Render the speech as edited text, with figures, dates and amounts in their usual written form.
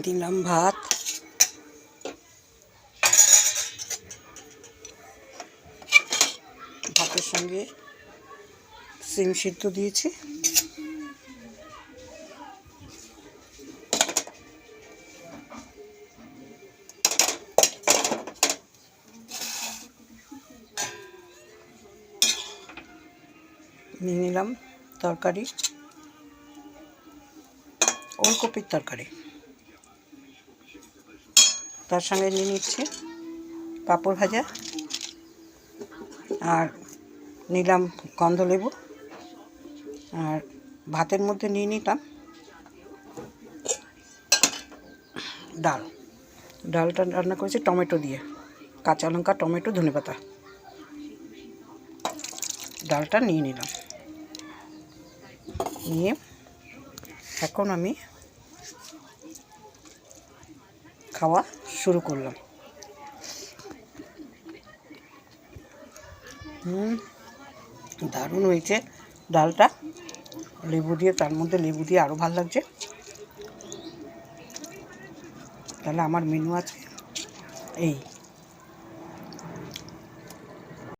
দিলাম ভাত, ভাতের সঙ্গে সিম সিদ্ধ দিয়েছি। নিয়ে নিলাম তরকারি, ওলকপির তরকারি। তার সঙ্গে নিয়ে নিচ্ছি পাঁপড় ভাজা, আর নিলাম গন্ধলেবু, আর ভাতের মধ্যে নিয়ে নিলাম ডালটা রান্না করেছি টমেটো দিয়ে, কাঁচা লঙ্কা, টমেটো, ধনেপাতা। ডালটা নিয়ে নিলাম, নিয়ে এখন আমি খাওয়া শুরু করলাম। দারুণ হয়েছে ডালটা, লেবু দিয়ে, তার মধ্যে লেবু দিয়ে আরও ভালো লাগছে। তাহলে আমার মেনু আছে এই।